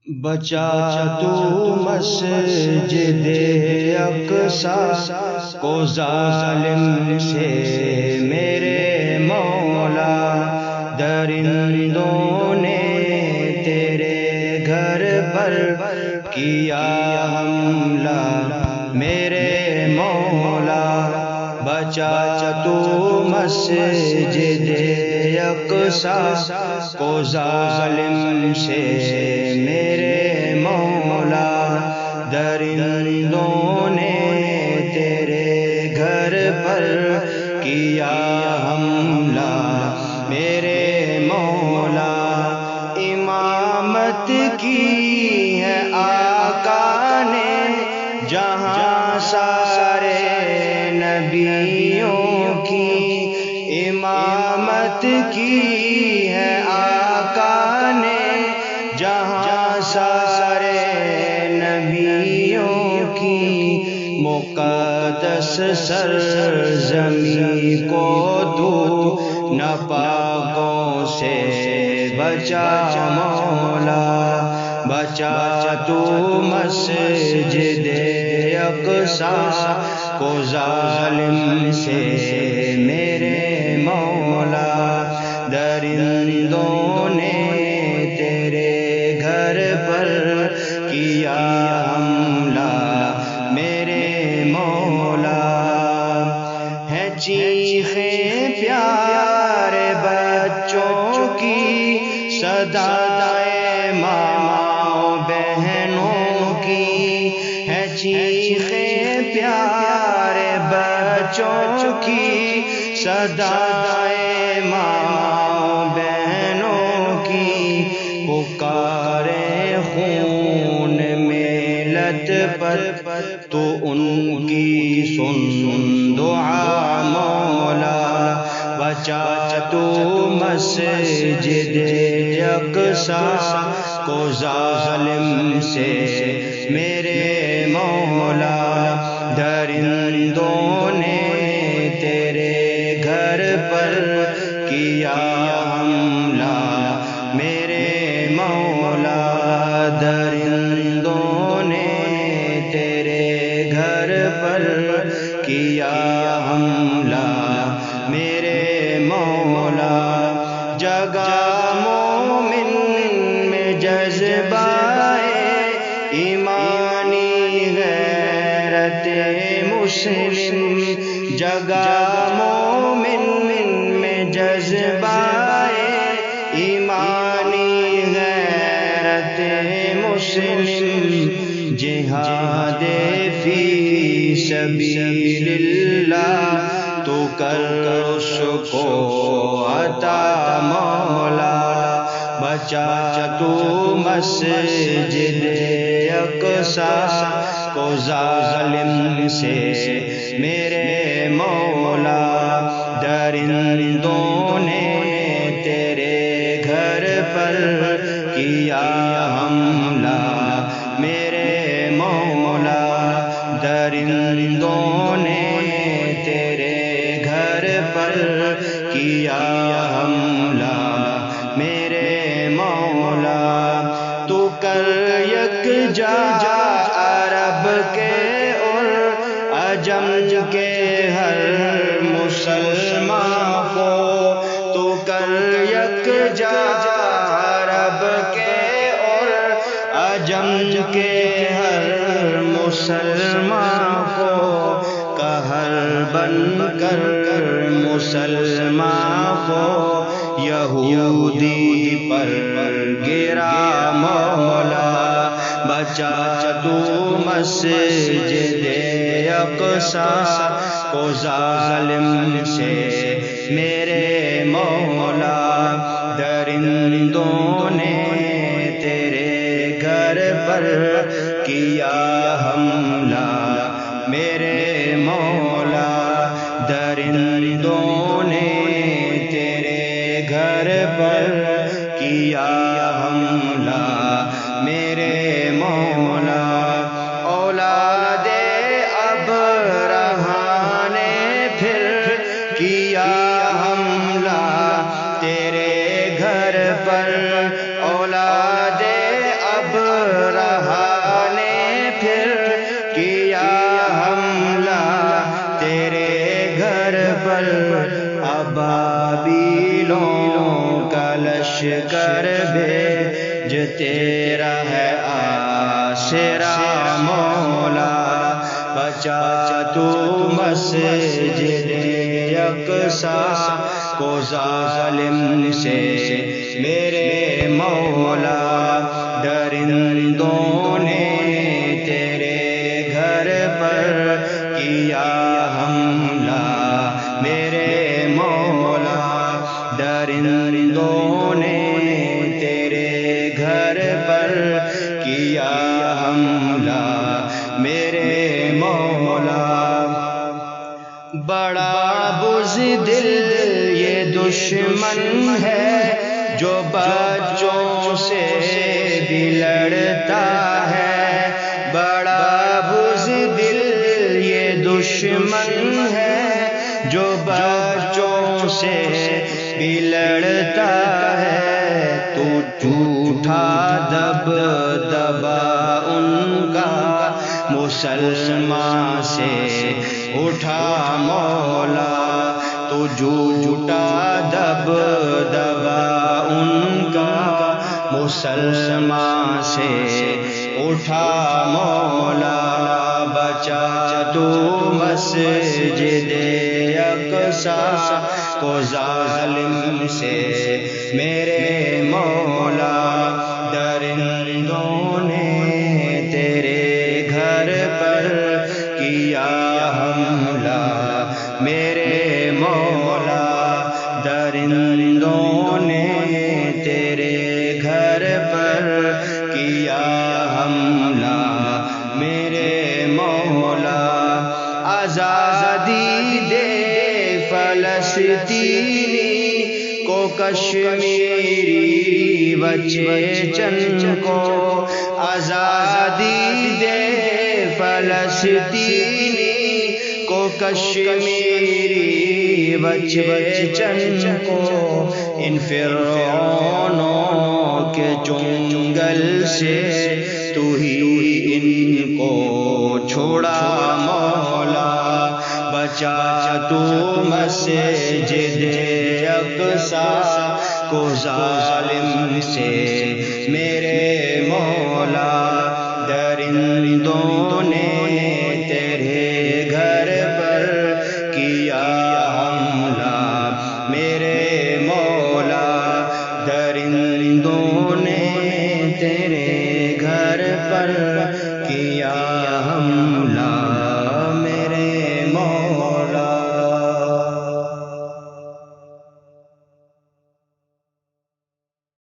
بچا تو مسجد اقصی کو ظالم سے میرے مولا، درندوں نے تیرے گھر پر کیا حملہ میرے مولا، بچا تو مسجد اقصی کو ظالم سے میرے مولا، درندوں نے تیرے گھر پر کیا حملہ میرے مولا، امامت کی ہے آقا نے جہاں سارے نبیوں کی، امامت کی ہے آقا نے جہاں سارے نبیوں کی، مقدس سرزمین کو تو ناپاکوں سے بچا مولا، بچا تو مسجد اقصی کو ظالم سے میرے مولا، درندوں نے تیرے گھر پر کیا حملہ میرے مولا، ہے چیخیں پیارے بچوں کی، صدائے ماں بہنوں کی، ہے چیخیں پیارے بچوں کی، صدائے ماں بہنوں کی، پکارے خون میں لت پت تو ان کی سن دعا مولا، بچا تو مسجد اقصی کو ظالم سے میرے مولا، درندوں نے تیرے گھر پر کیا حملہ میرے مولا، درندوں نے تیرے گھر پر کیا حملہ میرے مولا، جگہ مومن میں جذبہ ایمانی غیرت مسلم، جگہ مومن میں جذبہ ایمانی غیرت مسلم، جہاد فی سبیل اللہ تو کر اس کو عطا مولا، بچا تو مسجد اقصی کو ظالم سے میرے مولا، درندوں نے تیرے گھر پر کیا حملہ میرے مولا، درندوں نے تیرے گھر پر کیا حملہ میرے مولا، تو کر یکجا عرب کے اور عجم کے ہر مسلمان کو، تو کر یکجا عرب کے اور عجم کے ہر مسلمان کو، قہر بن کر مسلمان کو یہودی پر گرا مولا، بچا تو مسجد اقصی کو ظالم سے میرے مولا، درندوں نے تیرے گھر پر کیا حملہ میرے مولا، درندوں نے تیرے گھر پر کیا حملہ میرے مولا، اولاد ابرہہ نے پھر کیا حملہ تیرے گھر پر، اولاد ابرہہ لشکر بھیجتے رہے آسرا مولا بچا تو مسجد اقصیٰ کو ظالم سے میرے مولا درندوں نے تیرے گھر پر کیا حملہ میرے مولا درندوں نے تیرے گھر پر کیا حملہ میرے مولا بڑا بزدل یہ دشمن ہے جو بچوں سے بھی لڑتا ہے بڑا بزدل یہ دشمن ہے جو بچوں سے بھی لڑتا ہے تو جھوٹا دبدبا ان کا مسلمان سے اٹھا مولا تو جھوٹا دبدبا ان کا مسلمان سے اٹھا مولا بچا تو مسجد اقصیٰ کو ظالم سے میرے مولا درندوں نے تیرے گھر پر کیا حملہ میرے مولا درندوں نے تیرے گھر پر کیا حملہ میرے مولا آزادی دے فلسطینی کو کشمیری بچے چن کو آزادی دے فلسطینی کو کشمیری بچے چن کو ان فرعونوں کے چنگل سے تو ہی ان کو چھوڑا مولا بچا تو مسجد اقصیٰ کو ظالم سے میرے مولا درندوں نے تیرے گھر پر کیا حملہ میرے مولا درندوں نے تیرے گھر پر کیا